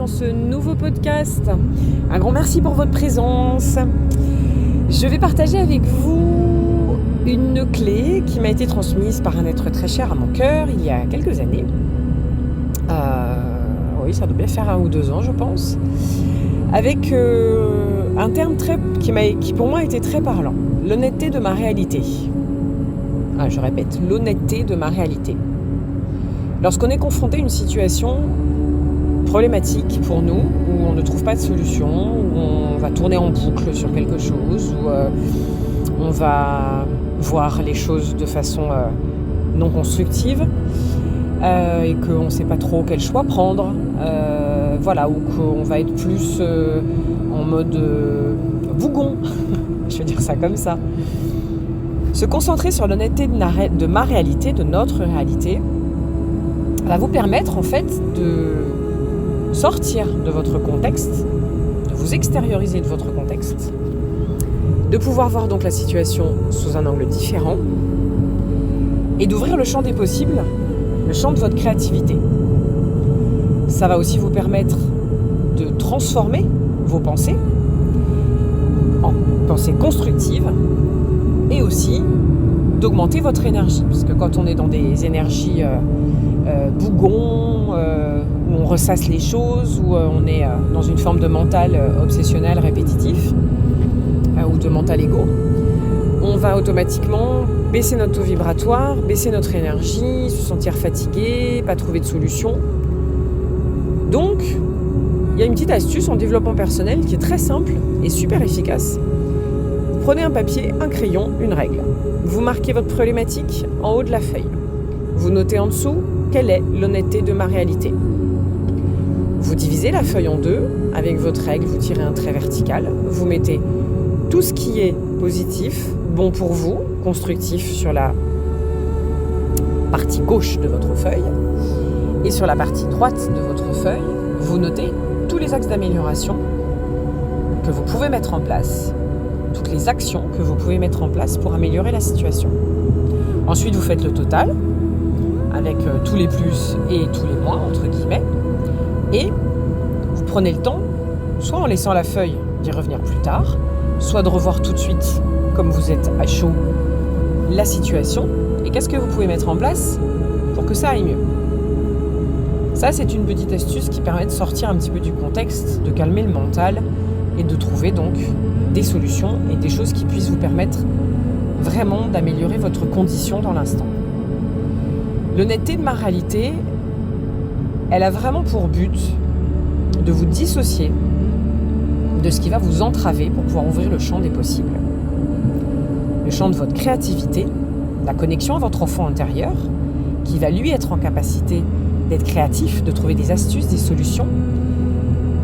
dans ce nouveau podcast. Un grand merci pour votre présence. Je vais partager avec vous une clé qui m'a été transmise par un être très cher à mon cœur il y a quelques années. Oui, ça doit bien faire 1 ou 2 ans, je pense. Avec un terme qui pour moi a été très parlant. L'honnêteté de ma réalité. Je répète, l'honnêteté de ma réalité. Lorsqu'on est confronté à une situation problématique pour nous, où on ne trouve pas de solution, où on va tourner en boucle sur quelque chose, où on va voir les choses de façon non constructive, et qu'on ne sait pas trop quel choix prendre, ou qu'on va être plus en mode bougon, je vais dire ça comme ça. Se concentrer sur l'honnêteté de ma réalité, de notre réalité, va vous permettre en fait de sortir de votre contexte, de vous extérioriser de votre contexte, de pouvoir voir donc la situation sous un angle différent et d'ouvrir le champ des possibles, le champ de votre créativité. Ça va aussi vous permettre de transformer vos pensées en pensées constructives et aussi d'augmenter votre énergie. Parce que quand on est dans des énergies bougon, où on ressasse les choses, où on est dans une forme de mental obsessionnel répétitif, ou de mental égo, on va automatiquement baisser notre taux vibratoire, baisser notre énergie, se sentir fatigué, pas trouver de solution. Donc, il y a une petite astuce en développement personnel qui est très simple et super efficace. Prenez un papier, un crayon, une règle. Vous marquez votre problématique en haut de la feuille. Vous notez en dessous quelle est l'honnêteté de ma réalité. Vous divisez la feuille en 2. Avec votre règle, vous tirez un trait vertical. Vous mettez tout ce qui est positif, bon pour vous, constructif sur la partie gauche de votre feuille. Et sur la partie droite de votre feuille, vous notez tous les axes d'amélioration que vous pouvez mettre en place, toutes les actions que vous pouvez mettre en place pour améliorer la situation. Ensuite, vous faites le total avec tous les plus et tous les moins, entre guillemets, et vous prenez le temps, soit en laissant la feuille d'y revenir plus tard, soit de revoir tout de suite, comme vous êtes à chaud, la situation, et qu'est-ce que vous pouvez mettre en place pour que ça aille mieux. Ça, c'est une petite astuce qui permet de sortir un petit peu du contexte, de calmer le mental et de trouver donc des solutions et des choses qui puissent vous permettre vraiment d'améliorer votre condition dans l'instant. L'honnêteté de ma réalité, elle a vraiment pour but de vous dissocier de ce qui va vous entraver pour pouvoir ouvrir le champ des possibles. Le champ de votre créativité, la connexion à votre enfant intérieur, qui va lui être en capacité d'être créatif, de trouver des astuces, des solutions,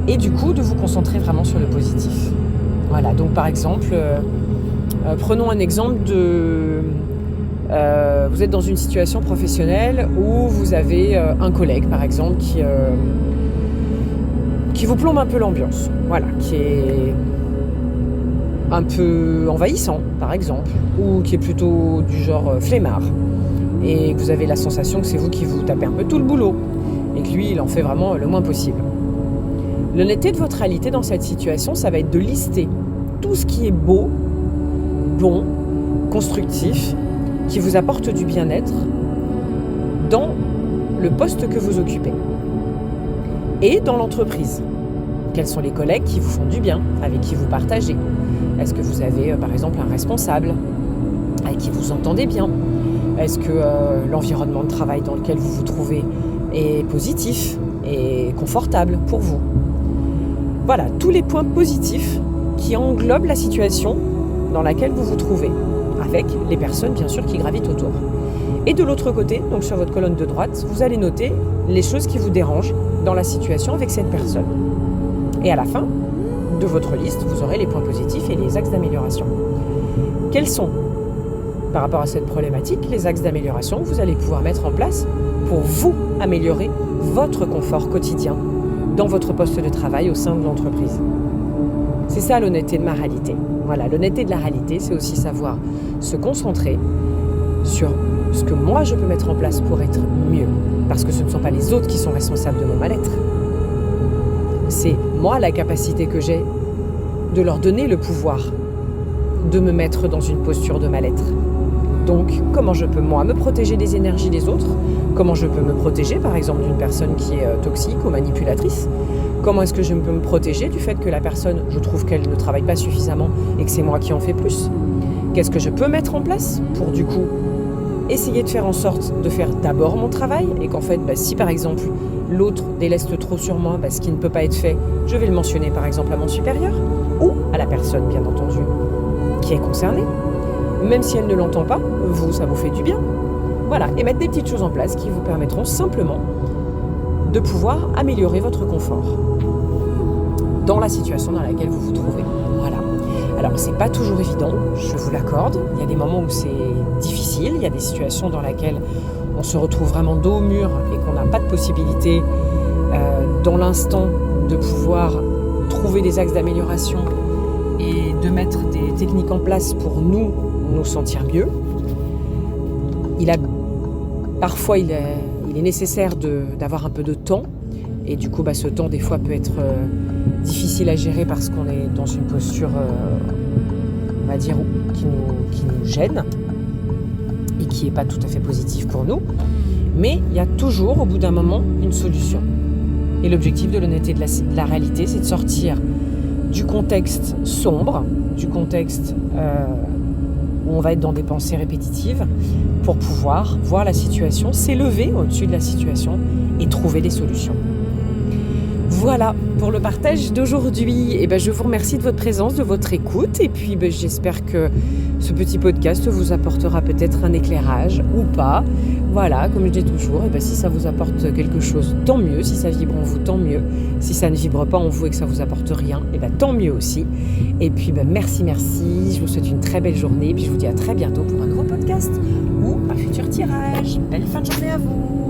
et du coup de vous concentrer vraiment sur le positif. Voilà, donc par exemple, prenons un exemple de... vous êtes dans une situation professionnelle où vous avez un collègue, par exemple, qui vous plombe un peu l'ambiance, voilà, qui est un peu envahissant, par exemple, ou qui est plutôt du genre flemmard, et que vous avez la sensation que c'est vous qui vous tapez un peu tout le boulot, et que lui, il en fait vraiment le moins possible. L'honnêteté de votre réalité dans cette situation, ça va être de lister tout ce qui est beau, bon, constructif, qui vous apporte du bien-être dans le poste que vous occupez et dans l'entreprise. Quels sont les collègues qui vous font du bien, avec qui vous partagez? Est-ce que vous avez par exemple un responsable avec qui vous entendez bien? Est-ce que l'environnement de travail dans lequel vous vous trouvez est positif et confortable pour vous? Voilà, tous les points positifs qui englobent la situation dans laquelle vous vous trouvez, avec les personnes bien sûr qui gravitent autour. Et de l'autre côté, donc sur votre colonne de droite, vous allez noter les choses qui vous dérangent dans la situation avec cette personne. Et à la fin de votre liste, vous aurez les points positifs et les axes d'amélioration. Quels sont, par rapport à cette problématique, les axes d'amélioration que vous allez pouvoir mettre en place pour vous améliorer votre confort quotidien dans votre poste de travail au sein de l'entreprise? C'est ça l'honnêteté de ma réalité. Voilà, l'honnêteté de la réalité, c'est aussi savoir se concentrer sur ce que moi je peux mettre en place pour être mieux. Parce que ce ne sont pas les autres qui sont responsables de mon mal-être. c'est moi la capacité que j'ai de leur donner le pouvoir de me mettre dans une posture de mal-être. Donc, comment je peux, moi, me protéger des énergies des autres? Comment je peux me protéger, par exemple, d'une personne qui est toxique ou manipulatrice? Comment est-ce que je peux me protéger du fait que la personne, je trouve qu'elle ne travaille pas suffisamment et que c'est moi qui en fais plus? Qu'est-ce que je peux mettre en place pour, du coup, essayer de faire en sorte de faire d'abord mon travail et qu'en fait, si par exemple, l'autre déleste trop sur moi, ce qui ne peut pas être fait, je vais le mentionner, par exemple, à mon supérieur ou à la personne, bien entendu, qui est concernée. Même si elle ne l'entend pas, vous, ça vous fait du bien. Voilà, et mettre des petites choses en place qui vous permettront simplement de pouvoir améliorer votre confort dans la situation dans laquelle vous vous trouvez. Voilà. Alors, c'est pas toujours évident, je vous l'accorde. Il y a des moments où c'est difficile, il y a des situations dans lesquelles on se retrouve vraiment dos au mur et qu'on n'a pas de possibilité dans l'instant de pouvoir trouver des axes d'amélioration et de mettre des techniques en place pour nous sentir mieux. Parfois, il est nécessaire d'avoir un peu de temps. Et du coup, ce temps, des fois, peut être difficile à gérer parce qu'on est dans une posture, on va dire, qui nous gêne et qui n'est pas tout à fait positive pour nous. Mais il y a toujours, au bout d'un moment, une solution. Et l'objectif de l'honnêteté de la réalité, c'est de sortir du contexte sombre, du contexte où on va être dans des pensées répétitives pour pouvoir voir la situation, s'élever au-dessus de la situation et trouver des solutions. Voilà pour le partage d'aujourd'hui. Et je vous remercie de votre présence, de votre écoute. Et puis j'espère que ce petit podcast vous apportera peut-être un éclairage ou pas. Voilà, comme je dis toujours, si ça vous apporte quelque chose, tant mieux. Si ça vibre en vous, tant mieux. Si ça ne vibre pas en vous et que ça vous apporte rien, tant mieux aussi. Et puis merci. Je vous souhaite une très belle journée. Et puis je vous dis à très bientôt pour un nouveau podcast ou un futur tirage. Belle fin de journée à vous.